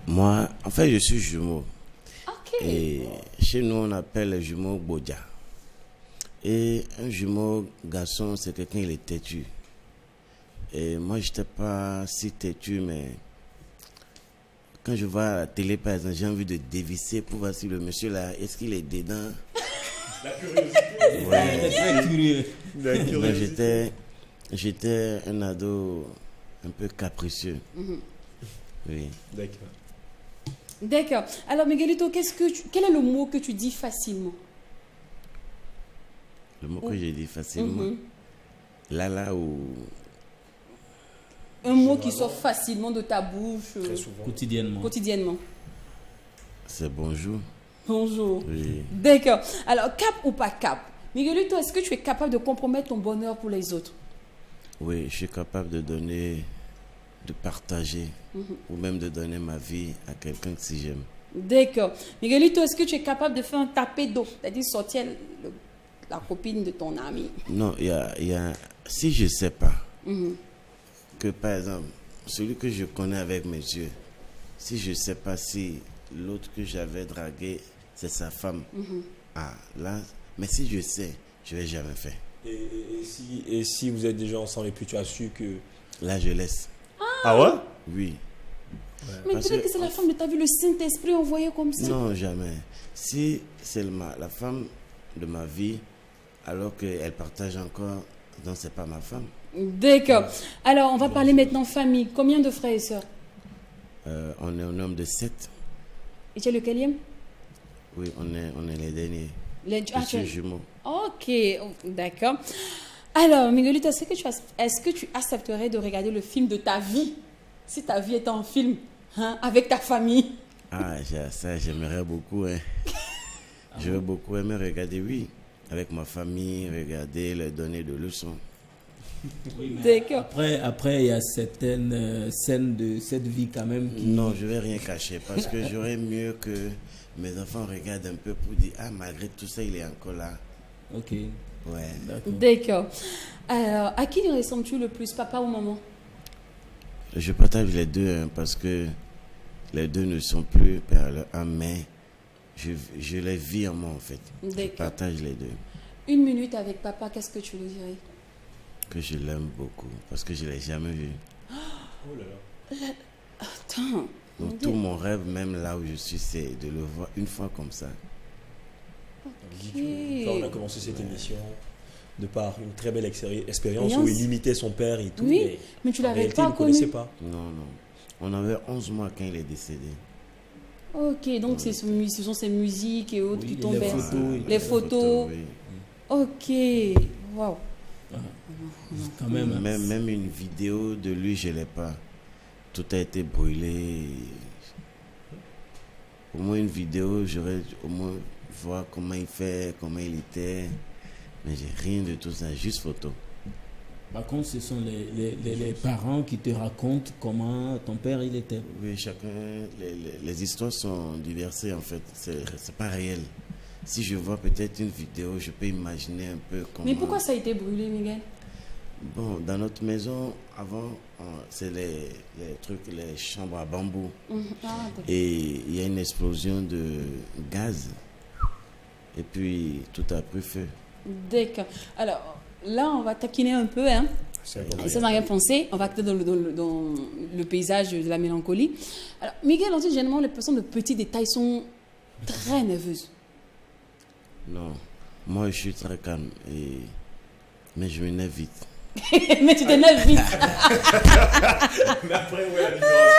Moi, en fait, je suis jumeau. Ok. Et chez nous, on appelle les jumeaux Bodja. Et un jumeau garçon, c'est quelqu'un, il est têtu. Et moi, je n'étais pas si têtu, mais quand je vois à la télé, par exemple, j'ai envie de dévisser pour voir si le monsieur là, est-ce qu'il est dedans. La curiosité. Ouais. Très curieux. La Mais curiosité. j'étais un ado un peu capricieux. Oui. D'accord. D'accord. Alors, Miguelito, quel est le mot que tu dis facilement? Le mot que j'ai dit facilement. Là ou... Un mot qui sort facilement de ta bouche Très souvent. quotidiennement. C'est bonjour. Bonjour. Oui. D'accord. Alors, cap ou pas cap? Miguelito, est-ce que tu es capable de compromettre ton bonheur pour les autres? Oui, je suis capable de donner, de partager, ou même de donner ma vie à quelqu'un que si j'aime. D'accord. Miguelito, est-ce que tu es capable de faire un tapé d'eau? C'est-à-dire sortir la copine de ton ami? Non, il y a... Si je ne sais pas que, par exemple, celui que je connais avec mes yeux, si je ne sais pas si l'autre que j'avais dragué, c'est sa femme, ah, là, mais si je sais, je ne vais jamais faire. Et si vous êtes déjà ensemble et puis tu as su que... Là, je laisse. Ah ouais? Oui. Mais Parce peut-être que c'est la femme de ta vie, le Saint-Esprit envoyé comme ça. Non, jamais. Si c'est la femme de ma vie, alors qu'elle partage encore, donc c'est pas ma femme. D'accord. Alors, on va parler maintenant famille. Combien de frères et sœurs? On est un homme de 7. Et tu es le quatrième? Oui, on est les derniers. Ah, Je suis jumeau. Ok, d'accord. Alors, Miguelito, est-ce que tu accepterais de regarder le film de ta vie, si ta vie était en film, hein, avec ta famille? Ah, ça, j'aimerais beaucoup. Hein. Je veux beaucoup aimer regarder, oui. Avec ma famille, regarder, leur donner de leçons. D'accord. Après, il y a certaines scènes de cette vie quand même qui... Non, je vais rien cacher parce que j'aurais mieux que mes enfants regardent un peu pour dire ah malgré tout ça il est encore là. Ok, Ouais. d'accord. D'accord. Alors, à qui ressembles-tu le plus, papa ou maman? Je partage les deux hein, parce que les deux ne sont plus parallèles, mais je les vis en moi en fait. Je D'accord. partage les deux. 1 minute avec papa, qu'est-ce que tu lui dirais? Que je l'aime beaucoup parce que je ne l'ai jamais vu. Oh là là. Attends. Donc, tout mon rêve, même là où je suis, c'est de le voir une fois comme ça. Ok. Quand on a commencé cette émission, de par une très belle expérience Expérience. où il imitait son père et tout. Oui, mais tu en l'avais réalité, pas il ne connaissait connu. pas. Non. On avait 11 mois quand il est décédé. Ok, donc ce sont ces musiques et autres Oui, qui les tombaient. photos. Les photos. Oui. Ok. Waouh. Quand même. hein. Même une vidéo de lui, je ne l'ai pas. Tout a été brûlé. Au moins une vidéo, j'aurais au moins voir comment il fait, comment il était. Mais j'ai rien de tout ça, juste photo. Par contre, ce sont les parents qui te racontent comment ton père il était. Oui, chacun, les histoires sont diverses en fait. C'est pas réel. Si je vois peut-être une vidéo, je peux imaginer un peu comment. Mais pourquoi ça a été brûlé, Miguel? Bon, dans notre maison, avant, c'est les trucs, les chambres à bambou. Ah, d'accord. Et il y a une explosion de gaz. Et puis, tout a pris feu. D'accord. Alors, là, on va taquiner un peu, hein. Et ça n'a rien pensé. On va être dans le paysage de la mélancolie. Alors, Miguel, on dit généralement, les personnes de petits détails sont très nerveuses. Non, moi, je suis très calme. Mais je m'énerve vite. Mais tu t'énerves vite. Mais après, où est la différence?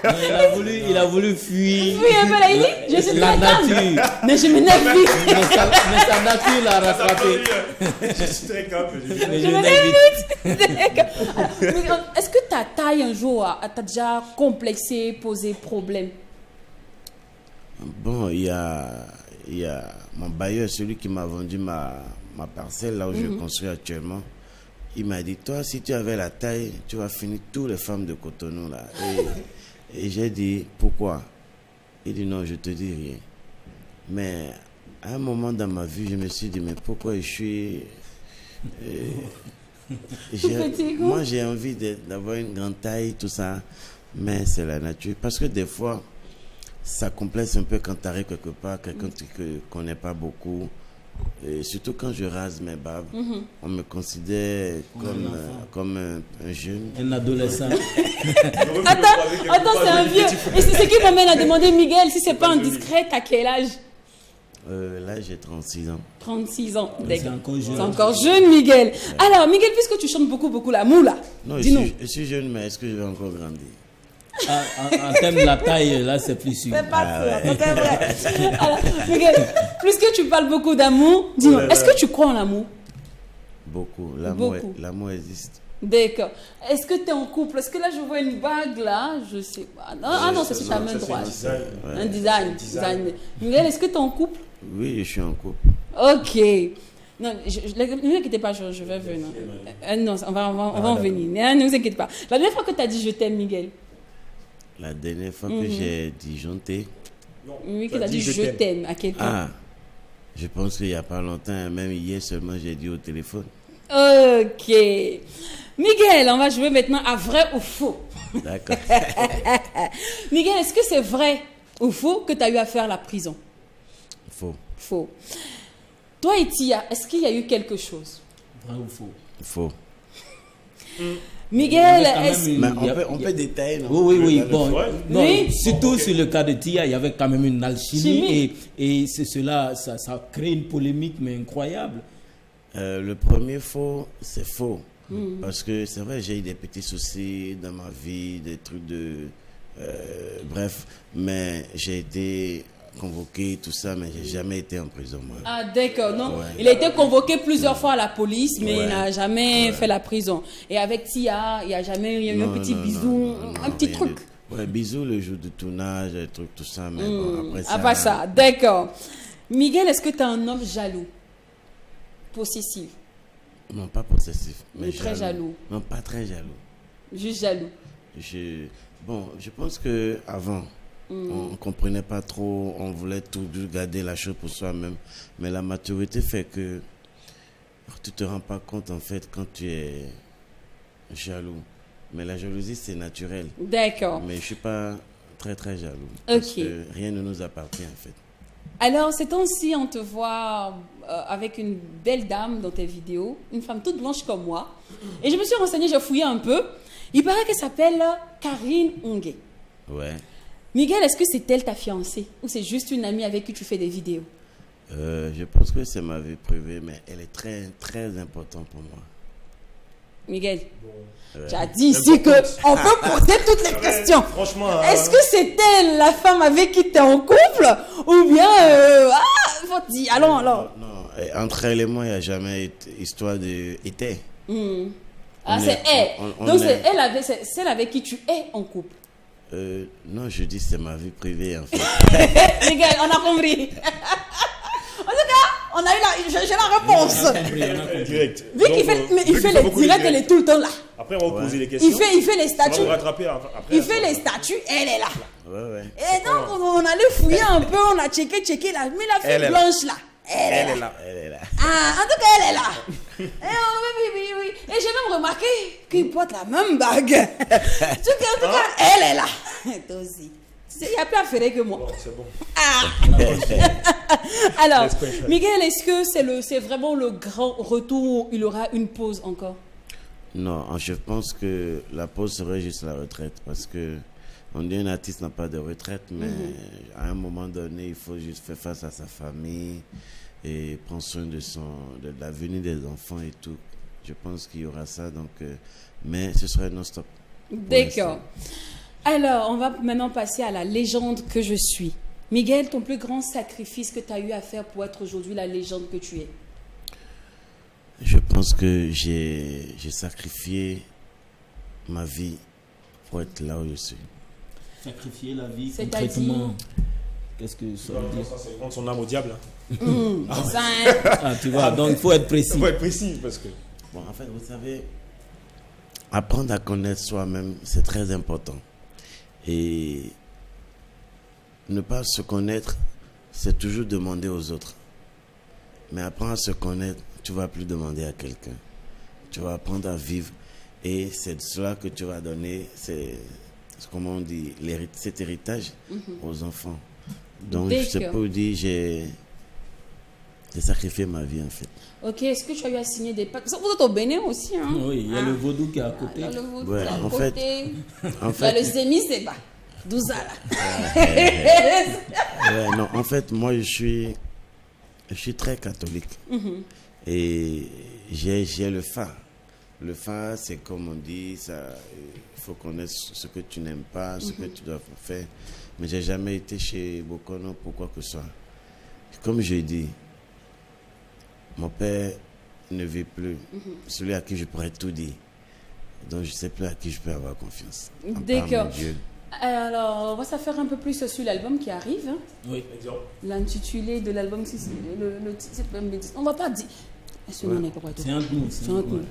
Non, il a voulu fuir Oui, un peu là, il dit, je suis la très calme, nature. mais je m'énerve vite. Mais sa nature l'a rattrapé. Je suis très calme. Mais je n'ai vite. Alors, Miguel, est-ce que ta taille un jour t'a déjà complexé, posé problème? Bon, il y a mon bailleur, celui qui m'a vendu ma parcelle, là où je construis actuellement. Il m'a dit, toi, si tu avais la taille, tu vas finir toutes les femmes de Cotonou, là. Et j'ai dit, pourquoi? Il dit, non, je te dis rien. Mais à un moment dans ma vie, je me suis dit, mais pourquoi je suis... Petit, quoi. Moi, j'ai envie d'avoir une grande taille, tout ça. Mais c'est la nature. Parce que des fois, ça complexe un peu quand tu arrives quelque part, quelqu'un que tu ne connais pas beaucoup. Et surtout quand je rase mes barbes, on me considère comme un jeune. Un adolescent. Attends, c'est un vieux. Et c'est ce qui m'amène à demander, Miguel, si c'est pas indiscret, t'as quel âge? Là, j'ai 36 ans. 36 ans. C'est D'accord. encore jeune. C'est encore jeune, Miguel. Alors, Miguel, puisque tu chantes beaucoup l'amour, là, Non, dis-nous. je suis jeune, mais est-ce que je vais encore grandir? En termes de la taille, là, c'est plus sûr. C'est pas sûr, c'est vrai. Alors, Miguel, puisque tu parles beaucoup d'amour, dis-nous, est-ce que tu crois en l'amour? Beaucoup. Beaucoup. L'amour existe. D'accord. Est-ce que tu es en couple? Est-ce que là, je vois une bague, là? Je sais pas. Non, c'est ta main droite. Un design. Miguel, est-ce que tu es en couple? Oui, je suis en couple. Ok. Non, ne vous inquiétez pas, je vais venir. Non, on va en venir. Ne vous inquiétez pas. La dernière fois que tu as dit je t'aime, Miguel. La dernière fois que j'ai disjoncté, Oui, que tu as dit je t'aime à quelqu'un. je pense qu'il n'y a pas longtemps, même hier seulement, j'ai dit au téléphone. Ok. Miguel, on va jouer maintenant à vrai ou faux. D'accord. Miguel, est-ce que c'est vrai ou faux que tu as eu à faire la prison? Faux. Faux. Toi et Tia, est-ce qu'il y a eu quelque chose? Vrai ou faux? Faux. Miguel, Quand même est-ce... une- Mais il y a- on peut détailler, non? Oui, Dans le bon. vrai. Non, Oui. surtout sur le cas de Tia, il y avait quand même une alchimie Chimie. et cela, ça crée une polémique, mais incroyable. Le premier faux, c'est faux. Parce que c'est vrai, j'ai eu des petits soucis dans ma vie, des trucs de... bref, mais j'ai été convoqué, tout ça, mais j'ai jamais été en prison, moi. Ah, d'accord, non. Ouais. Il a été convoqué plusieurs fois à la police, mais Ouais. il n'a jamais fait la prison. Et avec Tia, il n'y a jamais eu un Non, petit non, bisou, non, un petit rien truc. de- Ouais, bisous le jour du tournage, des trucs, tout ça, mais bon, après ça... Ah, pas ça, d'accord. Miguel, est-ce que tu es un homme jaloux? Possessif? Non, pas possessif. Mais très jaloux. Non, pas très jaloux. Juste jaloux. Je pense qu'avant, on ne comprenait pas trop, on voulait toujours garder la chose pour soi-même. Mais la maturité fait que tu ne te rends pas compte, en fait, quand tu es jaloux. Mais la jalousie, c'est naturel. D'accord. Mais je ne suis pas très, très jaloux. Ok. Parce que rien ne nous appartient, en fait. Alors, ces temps-ci, on te voit avec une belle dame dans tes vidéos, une femme toute blanche comme moi. Et je me suis renseignée, j'ai fouillé un peu. Il paraît qu'elle s'appelle Karine Ongué. Ouais. Miguel, est-ce que c'est elle ta fiancée ou c'est juste une amie avec qui tu fais des vidéos? Je pense que c'est ma vie privée, mais elle est très, très importante pour moi. Miguel, tu as dit ici qu'on peut poser toutes les questions. Franchement, Est-ce que c'est elle la femme avec qui tu es en couple ou bien... faut dire, allons. Non, entre elle et moi, il n'y a jamais histoire de été. Ah, c'est elle. Donc c'est celle avec qui tu es en couple. Non, je dis c'est ma vie privée, en fait. Miguel, on a compris. En tout cas, on a eu j'ai la réponse. direct. Vu qu'il fait, mais il fait les directs, elle est tout le temps là. Après, on va vous poser les questions. Il fait les On va statuts. vous rattraper après. Il fait les statuts, elle est là. Ouais. Et donc, on allait fouiller un peu, on a checké là. Mais la fille blanche là, elle est là. Elle est là. Ah, en tout cas, elle est là. Oui. Et j'ai même remarqué qu'il porte la même bague. En tout cas, elle est là. Toi aussi. Il n'y a plus à faire que moi. Bon, c'est bon. Alors, Miguel, est-ce que c'est vraiment le grand retour ou il y aura une pause encore? Non, je pense que la pause serait juste la retraite, parce que on dit un artiste n'a pas de retraite, mais à un moment donné, il faut juste faire face à sa famille et prendre soin de l'avenir des enfants et tout. Je pense qu'il y aura ça, donc, mais ce serait non-stop. D'accord. Alors, on va maintenant passer à la légende que je suis. Miguel, ton plus grand sacrifice que tu as eu à faire pour être aujourd'hui la légende que tu es? Je pense que j'ai sacrifié ma vie pour être là où je suis. Sacrifier la vie, C'est-à-dire? concrètement. Qu'est-ce que ça veut dire? Ça, c'est prendre son âme au diable. Ça, hein. Ah, tu vois, donc il faut être précis. Il faut être précis parce que. Bon, en fait, vous savez, apprendre à connaître soi-même, c'est très important. Et ne pas se connaître, c'est toujours demander aux autres. Mais apprendre à se connaître, tu ne vas plus demander à quelqu'un. Tu vas apprendre à vivre. Et c'est de cela que tu vas donner, comment on dit, cet héritage aux enfants. Donc, je sais pas vous dire, j'ai sacrifié ma vie, en fait. Ok, est-ce que tu as eu à signer des pactes? Vous êtes au Bénin aussi, hein? Oui, il y a le vaudou qui est à côté. Il y a le vaudou Ouais, qui est à en côté. en Il y a le fait, Zémi, c'est pas. 12 ans là. ouais, non, en fait, moi, je suis très catholique. Et j'ai le phare. Le phare, c'est comme on dit, il faut connaître ce que tu n'aimes pas, ce que tu dois faire. Mais j'ai jamais été chez Bokono pour quoi que ce soit. Comme je dis, mon père ne vit plus. Celui à qui je pourrais tout dire. Donc je ne sais plus à qui je peux avoir confiance. À part D'accord. mon Dieu. Alors, on va s'en faire un peu plus sur l'album qui arrive. Hein. Oui. L'intitulé de l'album, le titre, on va pas dire. Ce nom n'est pas quoi. C'est entre nous. C'est entre nous.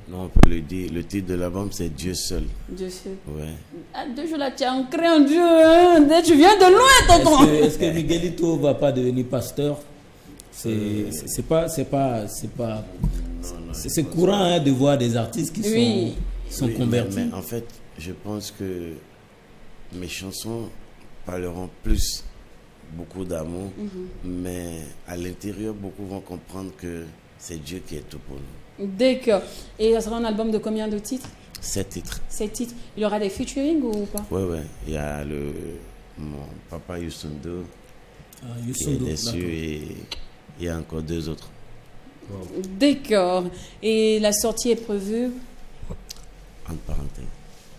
Non, on peut le dire. Le titre de l'album, c'est Dieu seul. Dieu sait. Ouais. Ah, Dieu, je la tiens ancré en Dieu. Hein. Tu viens de loin, tonton. Est-ce que Miguelito va pas devenir pasteur? C'est courant hein, de voir des artistes qui sont Oui, convertis. mais en fait, je pense que mes chansons parleront plus beaucoup d'amour, mais à l'intérieur, beaucoup vont comprendre que c'est Dieu qui est tout pour nous. D'accord. Et ça sera un album de combien de titres? 7 titres. 7 titres. Il y aura des featuring ou pas? Ouais. Il y a mon papa Yusundo qui est Yusundo, dessus d'accord. et il y a encore 2 autres. D'accord. Et la sortie est prévue? Entre parenthèses.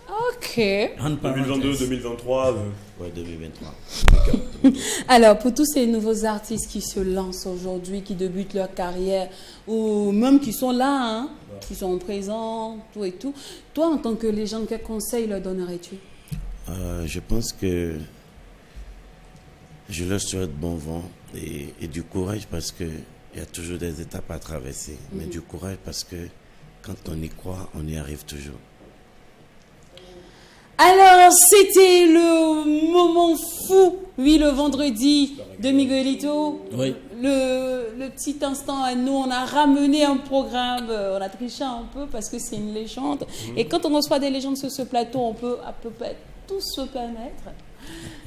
Ok. Entre parenthèses. 2022, 2023. Ouais, 2023. Alors, pour tous ces nouveaux artistes qui se lancent aujourd'hui, qui débutent leur carrière, ou même qui sont là, hein, qui sont présents, tout et tout, toi, en tant que légende, quel conseil leur donnerais-tu? Je pense que je leur souhaite bon vent et du courage parce que Il y a toujours des étapes à traverser, mais du courage parce que quand on y croit, on y arrive toujours. Alors, c'était le moment fou, oui, le vendredi de Miguelito. Oui. Le petit instant à nous, on a ramené un programme, on a triché un peu parce que c'est une légende. Et quand on reçoit des légendes sur ce plateau, on peut à peu près tout se permettre.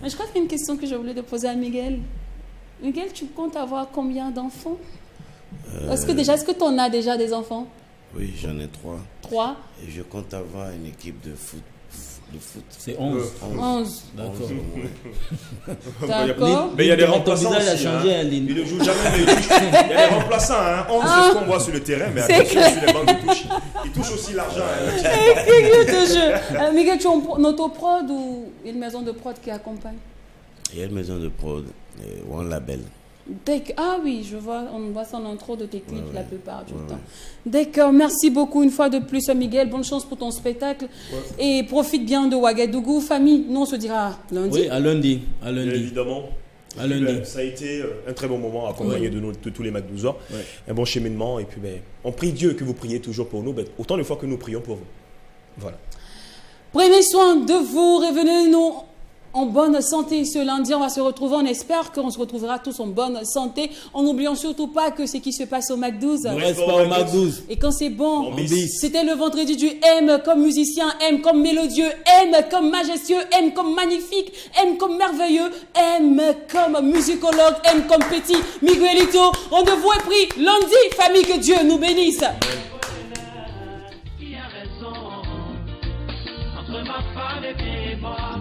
Mais je crois qu'il y a une question que j'ai oublié de poser à Miguel. Miguel, tu comptes avoir combien d'enfants? Est-ce que tu en as déjà des enfants? Oui, j'en ai 3. 3? Et je compte avoir une équipe de foot. C'est 11. 11. D'accord. D'accord. Mais il y a des Ton remplaçants visage a aussi, changé, hein. Aline. Il ne joue jamais, mais il touche. Il y a des remplaçants, hein. 11, c'est ce qu'on voit sur le terrain, mais attention sur les bancs de touche. Il touche aussi l'argent. Miguel, tu es en autoprod ou une maison de prod qui accompagne? Il y a une maison de prod, One Label. Ah oui, je vois, on voit ça en intro de tes clips la plupart du temps. D'accord, merci beaucoup une fois de plus Miguel, bonne chance pour ton spectacle et profite bien de Ouagadougou. Famille, nous on se dira lundi. Oui, à lundi. À Bien lundi. évidemment. À lundi. Ça a été un très bon moment accompagné de tous les Magdouza. Un bon cheminement et puis on prie Dieu que vous priez toujours pour nous, autant de fois que nous prions pour vous. Voilà. Prenez soin de vous, revenez-nous en bonne santé ce lundi. On va se retrouver, on espère qu'on se retrouvera tous en bonne santé. En n'oubliant surtout pas que ce qui se passe au MAC12. Ne reste pas au MAC 12. Et quand c'est bon, En bis. c'était le vendredi du M comme musicien, M comme mélodieux, M comme majestueux, M comme magnifique, M comme merveilleux, M comme musicologue, M comme petit. Miguelito, rendez-vous est pris lundi, famille, que Dieu nous bénisse. Qui a raison entre ma femme et moi?